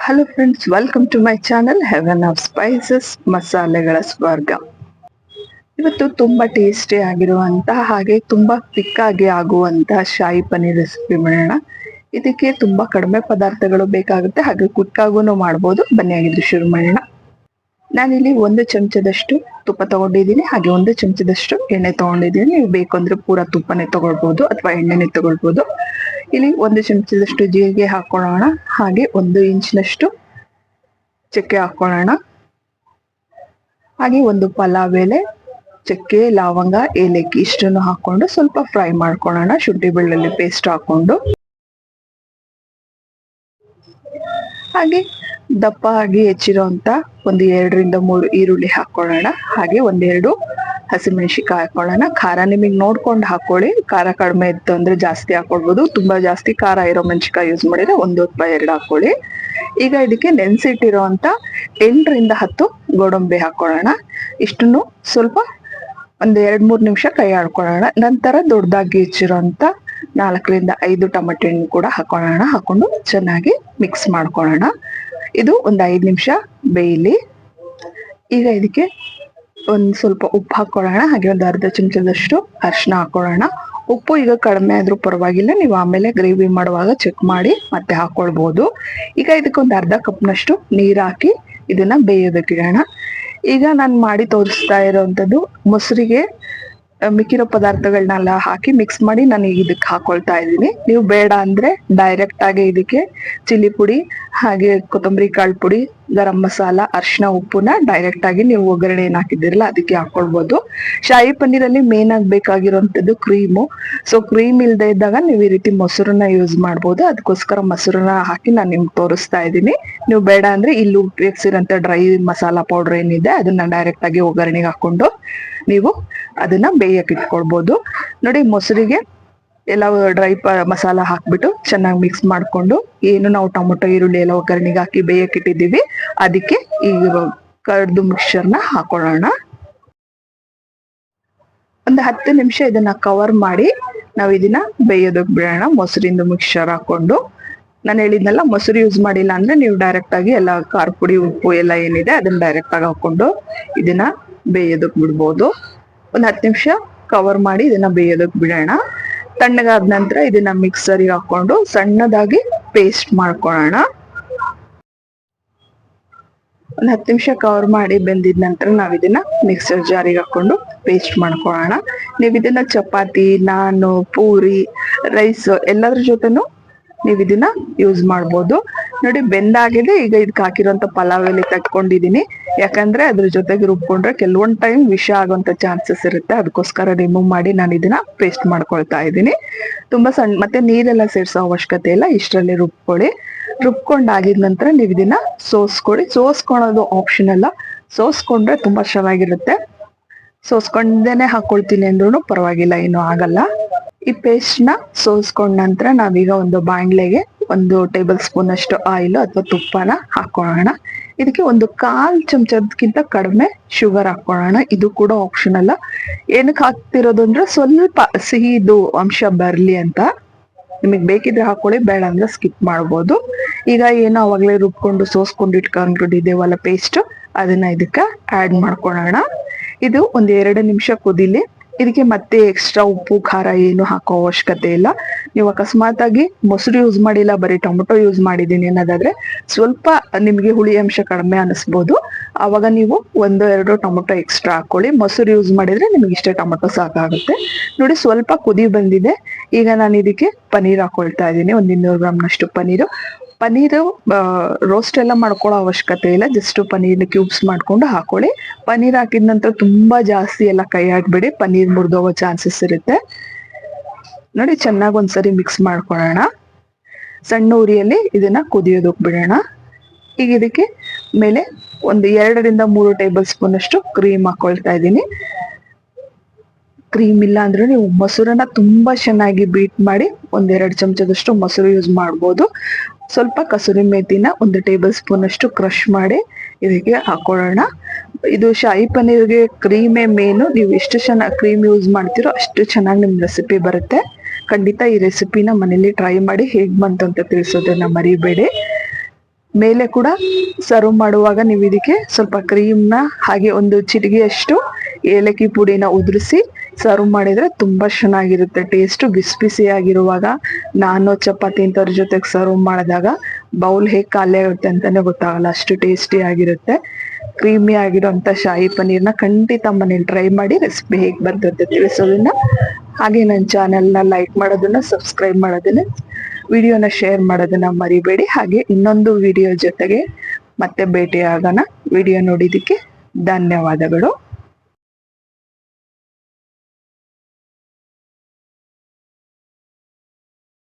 Hello friends, welcome to my channel heaven of spices ಮಸಾಲೆಗಳ ಸ್ವರ್ಗ. ಇವತ್ತು ತುಂಬಾ ಟೇಸ್ಟಿ ಆಗಿರುವಂತಹ ಹಾಗೆ ತುಂಬಾ ಕ್ವಿಕ್ ಆಗಿ ಆಗುವಂತಹ ಶಾಹಿ ಪನ್ನೀರ್ ರೆಸಿಪಿ ಮಾಡೋಣ. ಇದಕ್ಕೆ ತುಂಬಾ ಕಡಿಮೆ ಪದಾರ್ಥಗಳು ಬೇಕಾಗುತ್ತೆ, ಹಾಗೆ ಕ್ವಿಕ್ ಆಗೂ ಮಾಡ್ಬೋದು. ಬನ್ನಿ ಆಗಿದ್ದು ಶುರು ಮಾಡೋಣ. ನಾನಿಲ್ಲಿ 1 ಚಮಚದಷ್ಟು ತುಪ್ಪ ತಗೊಂಡಿದ್ದೀನಿ, ಹಾಗೆ 1 ಚಮಚದಷ್ಟು ಎಣ್ಣೆ ತಗೊಂಡಿದ್ದೀನಿ. ನೀವು ಬೇಕು ಅಂದ್ರೆ ಪೂರ ತುಪ್ಪನೇ ತಗೊಳ್ಬೋದು ಅಥವಾ ಎಣ್ಣೆನೆ ತಗೊಳ್ಬೋದು. ಇಲ್ಲಿ 1 ಚಮಚದಷ್ಟು ಜೀರಿಗೆ ಹಾಕೊಳ್ಳೋಣ, ಹಾಗೆ 1 ಇಂಚಿನಷ್ಟು ಚಕ್ಕೆ ಹಾಕೊಳ್ಳೋಣ, ಹಾಗೆ 1 ಪಲಾವ್ ಎಲೆ, ಚಕ್ಕೆ, ಲವಂಗ, ಏಲಕ್ಕಿ ಇಷ್ಟನ್ನು ಹಾಕೊಂಡು ಸ್ವಲ್ಪ ಫ್ರೈ ಮಾಡ್ಕೊಳ್ಳೋಣ. ಶುಂಠಿ ಬೆಳ್ಳುಳ್ಳಿ ಪೇಸ್ಟ್ ಹಾಕೊಂಡು, ಹಾಗೆ ದಪ್ಪ ಆಗಿ ಹೆಚ್ಚಿರೋಂತ 1 2 ರಿಂದ 3 ಈರುಳ್ಳಿ ಹಾಕೊಳ್ಳೋಣ, ಹಾಗೆ 1 2 ಹಸಿಮೆಣಸಿಕಾಯಿ ಹಾಕೊಳ್ಳೋಣ. ಖಾರ ನಿಮಗೆ ನೋಡ್ಕೊಂಡು ಹಾಕೊಳ್ಳಿ, ಖಾರ ಕಡಿಮೆ ಇತ್ತು ಅಂದ್ರೆ ಜಾಸ್ತಿ ಹಾಕೊಳ್ಬೋದು. ತುಂಬಾ ಜಾಸ್ತಿ ಖಾರ ಇರೋ ಮೆಣಸಿಕಾಯಿ ಯೂಸ್ ಮಾಡಿದ್ರೆ 1 ಅಥವಾ 2 ಹಾಕೊಳ್ಳಿ. ಈಗ ಇದಕ್ಕೆ ನೆನೆಸಿಟ್ಟಿರೋಂತ 8 ರಿಂದ 10 ಗೋಡಂಬಿ ಹಾಕೊಳ್ಳೋಣ. ಇಷ್ಟನ್ನು ಸ್ವಲ್ಪ 1 2 3 ನಿಮಿಷ ಕೈ ಆಡ್ಕೊಳ್ಳೋಣ. ನಂತರ ದೊಡ್ಡದಾಗಿ ಹೆಚ್ಚಿರೋಂತ 4 ರಿಂದ 5 ಟೊಮೆಟೊ ಹಣ್ಣು ಕೂಡ ಹಾಕೊಳ್ಳೋಣ. ಹಾಕೊಂಡು ಚೆನ್ನಾಗಿ ಮಿಕ್ಸ್ ಮಾಡ್ಕೊಳ್ಳೋಣ. ಇದು 1 5 ನಿಮಿಷ ಬೇಯಲಿ. ಈಗ ಇದಕ್ಕೆ ಸ್ವಲ್ಪ ಉಪ್ಪು ಹಾಕೊಳ್ಳೋಣ, ಹಾಗೆ 1 ಅರ್ಧ ಚಮಚದಷ್ಟು ಅರಿಶಿನ ಹಾಕೊಳ್ಳೋಣ. ಉಪ್ಪು ಈಗ ಕಡಿಮೆ ಆದ್ರೂ ಪರವಾಗಿಲ್ಲ, ನೀವು ಆಮೇಲೆ ಗ್ರೇವಿ ಮಾಡುವಾಗ ಚೆಕ್ ಮಾಡಿ ಮತ್ತೆ ಹಾಕೊಳ್ಬಹುದು. ಈಗ ಇದಕ್ಕೆ 1 ಅರ್ಧ ಕಪ್ನಷ್ಟು ನೀರು ಹಾಕಿ ಇದನ್ನ ಬೇಯೋದಕ್ಕಿಡೋಣ. ಈಗ ನಾನು ಮಾಡಿ ತೋರಿಸ್ತಾ ಇರೋವಂಥದ್ದು ಮೊಸರಿಗೆ ಮಿಕ್ಕಿರೋ ಪದಾರ್ಥಗಳನ್ನೆಲ್ಲ ಹಾಕಿ ಮಿಕ್ಸ್ ಮಾಡಿ ನಾನು ಇದಕ್ಕೆ ಹಾಕೊಳ್ತಾ ಇದ್ದೀನಿ. ನೀವು ಬೇಡ ಅಂದ್ರೆ ಡೈರೆಕ್ಟ್ ಆಗಿ ಇದಕ್ಕೆ ಚಿಲ್ಲಿ ಪುಡಿ, ಹಾಗೆ ಕೊತ್ತಂಬರಿ ಕಾಳು ಪುಡಿ, ಗರಂ ಮಸಾಲ, ಅರಿಶಿನ, ಉಪ್ಪುನ ಡೈರೆಕ್ಟ್ ಆಗಿ ನೀವು ಒಗ್ಗರಣೆ ಏನ್ ಹಾಕಿದಿರಲ್ಲ ಅದಕ್ಕೆ ಹಾಕೊಳ್ಬಹುದು. ಶಾಹಿ ಪನ್ನೀರಲ್ಲಿ ಮೇನ್ ಆಗಿ ಬೇಕಾಗಿರುವಂತದ್ದು ಕ್ರೀಮು. ಸೊ ಕ್ರೀಮ್ ಇಲ್ದೇ ಇದ್ದಾಗ ನೀವು ಈ ರೀತಿ ಮೊಸರನ್ನ ಯೂಸ್ ಮಾಡ್ಬೋದು. ಅದಕ್ಕೋಸ್ಕರ ಮೊಸರನ್ನ ಹಾಕಿ ನಾನು ನಿಮ್ಗೆ ತೋರಿಸ್ತಾ ಇದ್ದೀನಿ. ನೀವು ಬೇಡ ಅಂದ್ರೆ ಇಲ್ಲಿ ಉಪಯೋಗಿಸಿರೋಂಥ ಡ್ರೈ ಮಸಾಲಾ ಪೌಡರ್ ಏನಿದೆ ಅದನ್ನ ಡೈರೆಕ್ಟ್ ಆಗಿ ಒಗ್ಗರಣೆಗೆ ಹಾಕೊಂಡು ನೀವು ಅದನ್ನ ಬೇಯಕ್ಕೆ ಇಟ್ಕೊಳ್ಬಹುದು. ನೋಡಿ, ಮೊಸರಿಗೆ ಎಲ್ಲ ಡ್ರೈ ಮಸಾಲ ಹಾಕ್ಬಿಟ್ಟು ಚೆನ್ನಾಗಿ ಮಿಕ್ಸ್ ಮಾಡ್ಕೊಂಡು, ಏನು ನಾವು ಟೊಮೊಟೊ ಈರುಳ್ಳಿ ಎಲ್ಲ ಒಗ್ಗರಣೆಗೆ ಹಾಕಿ ಬೇಯಕ್ಕೆ ಇಟ್ಟಿದ್ದೀವಿ ಅದಕ್ಕೆ ಈ ಕರ್ದು ಮಿಕ್ಸ್ಚರ್ನ ಹಾಕೊಳ್ಳೋಣ. 1 10 ನಿಮಿಷ ಇದನ್ನ ಕವರ್ ಮಾಡಿ ನಾವು ಇದನ್ನ ಬೇಯೋದಕ್ಕೆ ಬಿಡೋಣ. ಮೊಸರಿಂದ ಮಿಕ್ಸ್ಚರ್ ಹಾಕೊಂಡು, ನಾನು ಹೇಳಿದ್ನಲ್ಲ ಮೊಸರು ಯೂಸ್ ಮಾಡಿಲ್ಲ ಅಂದ್ರೆ ನೀವು ಡೈರೆಕ್ಟ್ ಆಗಿ ಎಲ್ಲ ಖಾರ ಪುಡಿ, ಉಪ್ಪು ಎಲ್ಲ ಏನಿದೆ ಅದನ್ನ ಡೈರೆಕ್ಟ್ ಆಗಿ ಹಾಕೊಂಡು ಇದನ್ನ ಬೇಯೋದಕ್ಕೆ ಬಿಡ್ಬೋದು. 1 10 ನಿಮಿಷ ಕವರ್ ಮಾಡಿ ಇದನ್ನ ಬೇಯೋದಕ್ಕೆ ಬಿಡೋಣ. ತಣ್ಣಗಾದ ನಂತರ ಇದನ್ನ ಮಿಕ್ಸರಿಗೆ ಹಾಕೊಂಡು ಸಣ್ಣದಾಗಿ ಪೇಸ್ಟ್ ಮಾಡ್ಕೊಳ್ಳೋಣ. 1 10 ನಿಮಿಷ ಕವರ್ ಮಾಡಿ ಬೆಂದಿದ ನಂತರ ನಾವ್ ಇದನ್ನ ಮಿಕ್ಸರ್ ಜಾರಿಗೆ ಹಾಕೊಂಡು ಪೇಸ್ಟ್ ಮಾಡ್ಕೊಳ್ಳೋಣ. ನೀವು ಇದನ್ನ ಚಪಾತಿ, ನಾನು, ಪೂರಿ, ರೈಸ್ ಎಲ್ಲದ್ರ ಜೊತೆನೂ ನೀವು ಇದನ್ನ ಯೂಸ್ ಮಾಡ್ಬೋದು. ನೋಡಿ, ಬೆಂದಾಗಿದೆ. ಈಗ ಇದಕ್ಕೆ ಹಾಕಿರೋಂಥ ಪಲಾವ್ ಎಲೆ ತಟ್ಕೊಂಡಿದೀನಿ, ಯಾಕಂದ್ರೆ ಅದ್ರ ಜೊತೆಗೆ ರುಬ್ಕೊಂಡ್ರೆ ಕೆಲವೊಂದ್ ಟೈಮ್ ವಿಷ ಆಗುವಂತ ಚಾನ್ಸಸ್ ಇರುತ್ತೆ. ಅದಕ್ಕೋಸ್ಕರ ರಿಮೂವ್ ಮಾಡಿ ನಾನು ಇದನ್ನ ಪೇಸ್ಟ್ ಮಾಡ್ಕೊಳ್ತಾ ಇದ್ದೀನಿ. ತುಂಬಾ ಸಣ್ಣ, ಮತ್ತೆ ನೀರೆಲ್ಲ ಸೇರ್ಸೋ ಅವಶ್ಯಕತೆ ಇಲ್ಲ, ಇಷ್ಟರಲ್ಲಿ ರುಬ್ಕೊಳ್ಳಿ. ರುಬ್ಕೊಂಡಾಗಿದ ನಂತರ ನೀವು ಇದನ್ನ ಸೋಸ್ಕೊಳ್ಳಿ. ಸೋಸ್ಕೊಳೋದು ಆಪ್ಷನ್ ಅಲ್ಲ, ಸೋಸ್ಕೊಂಡ್ರೆ ತುಂಬಾ ಚೆನ್ನಾಗಿರುತ್ತೆ. ಸೋಸ್ಕೊಂಡೇನೆ ಹಾಕೊಳ್ತೀನಿ ಅಂದ್ರೂ ಪರವಾಗಿಲ್ಲ, ಏನು ಆಗಲ್ಲ. ಈ ಪೇಸ್ಟ್ ನ ಸೋಸ್ಕೊಂಡ ನಂತರ ನಾವೀಗ ಒಂದು ಬಾಣ್ಲೆಗೆ 1 ಟೇಬಲ್ ಸ್ಪೂನ್ ಅಷ್ಟು ಆಯಿಲ್ ಅಥವಾ ತುಪ್ಪನ ಹಾಕೊಳ್ಳೋಣ. ಇದಕ್ಕೆ 1/4 ಚಮಚದಕ್ಕಿಂತ ಕಡಿಮೆ ಶುಗರ್ ಹಾಕೊಳ್ಳೋಣ. ಇದು ಕೂಡ ಆಪ್ಷನ್ ಅಲ್ಲ. ಏನಕ್ಕೆ ಹಾಕ್ತಿರೋದು ಅಂದ್ರೆ ಸ್ವಲ್ಪ ಸಿಹಿದು ಅಂಶ ಬರ್ಲಿ ಅಂತ. ನಿಮಗೆ ಬೇಕಿದ್ರೆ ಹಾಕೊಳ್ಳಿ, ಬೇಡ ಅಂದ್ರೆ ಸ್ಕಿಪ್ ಮಾಡ್ಬೋದು. ಈಗ ಏನೋ ಅವಾಗಲೇ ರುಬ್ಕೊಂಡು ಸೋಸ್ಕೊಂಡು ಇಟ್ಕೊಂಡಿದ್ದೇವಲ್ಲ ಪೇಸ್ಟ್, ಅದನ್ನ ಇದಕ್ಕೆ ಆಡ್ ಮಾಡ್ಕೊಳ್ಳೋಣ. ಇದು 1 2 ನಿಮಿಷ ಕುದಿಲಿ. ಇದಕ್ಕೆ ಮತ್ತೆ ಎಕ್ಸ್ಟ್ರಾ ಉಪ್ಪು, ಖಾರ ಏನು ಹಾಕೋ ಅವಶ್ಯಕತೆ ಇಲ್ಲ. ನೀವು ಅಕಸ್ಮಾತ್ ಆಗಿ ಮೊಸರು ಯೂಸ್ ಮಾಡಿಲ್ಲ, ಬರೀ ಟೊಮೊಟೊ ಯೂಸ್ ಮಾಡಿದ್ದೀನಿ ಅನ್ನೋದಾದ್ರೆ ಸ್ವಲ್ಪ ನಿಮ್ಗೆ ಹುಳಿ ಅಂಶ ಕಡಿಮೆ ಅನಿಸ್ಬೋದು. ಅವಾಗ ನೀವು 1 2 ಟೊಮೊಟೊ ಎಕ್ಸ್ಟ್ರಾ ಹಾಕೊಳ್ಳಿ. ಮೊಸರು ಯೂಸ್ ಮಾಡಿದ್ರೆ ನಿಮ್ಗೆ ಇಷ್ಟೇ ಟೊಮೊಟೊ ಸಾಕಾಗುತ್ತೆ. ನೋಡಿ, ಸ್ವಲ್ಪ ಕುದಿ ಬಂದಿದೆ. ಈಗ ನಾನು ಇದಕ್ಕೆ ಪನ್ನೀರ್ ಹಾಕೊಳ್ತಾ ಇದ್ದೀನಿ. 1 200 ಗ್ರಾಮ್ನಷ್ಟು ಪನ್ನೀರು ರೋಸ್ಟ್ ಎಲ್ಲ ಮಾಡ್ಕೊಳ್ಳೋ ಅವಶ್ಯಕತೆ ಇಲ್ಲ. ಜಸ್ಟ್ ಪನ್ನೀರ್ನ ಕ್ಯೂಬ್ಸ್ ಮಾಡ್ಕೊಂಡು ಹಾಕೊಳ್ಳಿ. ಪನ್ನೀರ್ ಹಾಕಿದ ನಂತರ ತುಂಬಾ ಜಾಸ್ತಿ ಎಲ್ಲ ಕೈ ಆಡ್ಬೇಡಿ, ಪನ್ನೀರ್ ಮುರಿದೋಗೋ ಚಾನ್ಸಸ್ ಇರುತ್ತೆ. ನೋಡಿ, ಚೆನ್ನಾಗಿ ಒಂದ್ಸರಿ ಮಿಕ್ಸ್ ಮಾಡ್ಕೊಳ್ಳೋಣ. ಸಣ್ಣ ಉರಿಯಲ್ಲಿ ಇದನ್ನ ಕುದಿಯೋದಕ್ಕೆ ಬಿಡೋಣ. ಈಗ ಇದಕ್ಕೆ ಮೇಲೆ 1 2 ರಿಂದ 3 ಟೇಬಲ್ ಸ್ಪೂನ್ ಅಷ್ಟು ಕ್ರೀಮ್ ಹಾಕೊಳ್ತಾ ಇದ್ದೀನಿ. ಕ್ರೀಮ್ ಇಲ್ಲ ಅಂದ್ರೆ ನೀವು ಮೊಸರನ್ನ ತುಂಬಾ ಚೆನ್ನಾಗಿ ಬೀಟ್ ಮಾಡಿ 1 2 ಚಮಚದಷ್ಟು ಮೊಸರು ಯೂಸ್ ಮಾಡ್ಬೋದು. ಸ್ವಲ್ಪ ಕಸೂರಿ ಮೇಥಿನ 1 ಟೇಬಲ್ ಸ್ಪೂನ್ ಅಷ್ಟು ಕ್ರಶ್ ಮಾಡಿ ಇದಕ್ಕೆ ಹಾಕೊಳ್ಳೋಣ. ಇದು ಶಾಹಿ ಪನ್ನೀರ್ಗೆ ಕ್ರೀಮೇ ಮೇನು. ನೀವು ಎಷ್ಟು ಚೆನ್ನಾಗಿ ಕ್ರೀಮ್ ಯೂಸ್ ಮಾಡ್ತೀರೋ ಅಷ್ಟು ಚೆನ್ನಾಗಿ ನಿಮ್ ರೆಸಿಪಿ ಬರುತ್ತೆ. ಖಂಡಿತ ಈ ರೆಸಿಪಿನ ಮನೇಲಿ ಟ್ರೈ ಮಾಡಿ, ಹೇಗ್ ಬಂತು ಅಂತ ತಿಳಿಸೋದನ್ನ ಮರಿಬೇಡಿ. ಮೇಲೆ ಕೂಡ ಸರ್ವ್ ಮಾಡುವಾಗ ನೀವು ಇದಕ್ಕೆ ಸ್ವಲ್ಪ ಕ್ರೀಮ್ನ ಹಾಗೆ ಒಂದು ಚಿಟಿಗೆಯಷ್ಟು ಏಲಕ್ಕಿ ಪುಡಿನ ಉದುರಿಸಿ ಸರ್ವ್ ಮಾಡಿದ್ರೆ ತುಂಬಾ ಚೆನ್ನಾಗಿರುತ್ತೆ. ಟೇಸ್ಟ್ ಬಿಸಿ ಬಿಸಿಯಾಗಿರುವಾಗ ನಾನು ಚಪಾತಿ ಇಂಥವ್ರ ಜೊತೆಗೆ ಸರ್ವ್ ಮಾಡಿದಾಗ ಬೌಲ್ ಹೇಗೆ ಖಾಲಿ ಆಗುತ್ತೆ ಅಂತಾನೆ ಗೊತ್ತಾಗಲ್ಲ, ಅಷ್ಟು ಟೇಸ್ಟಿ ಆಗಿರುತ್ತೆ. ಕ್ರೀಮಿ ಆಗಿರೋಂಥ ಶಾಹಿ ಪನ್ನೀರ್ನ ಖಂಡಿತ ಮನೇಲಿ ಟ್ರೈ ಮಾಡಿ ರೆಸಿಪಿ ಹೇಗೆ ಬರ್ತದೆ ತಿಳಿಸೋದನ್ನ, ಹಾಗೆ ನನ್ನ ಚಾನೆಲ್ನ ಲೈಕ್ ಮಾಡೋದನ್ನ, ಸಬ್ಸ್ಕ್ರೈಬ್ ಮಾಡೋದನ್ನ, ವಿಡಿಯೋನ ಶೇರ್ ಮಾಡೋದನ್ನ ಮರಿಬೇಡಿ. ಹಾಗೆ ಇನ್ನೊಂದು ವಿಡಿಯೋ ಜೊತೆಗೆ ಮತ್ತೆ ಭೇಟಿ ಆಗೋಣ. ವಿಡಿಯೋ ನೋಡಿದ್ದಕ್ಕೆ ಧನ್ಯವಾದಗಳು.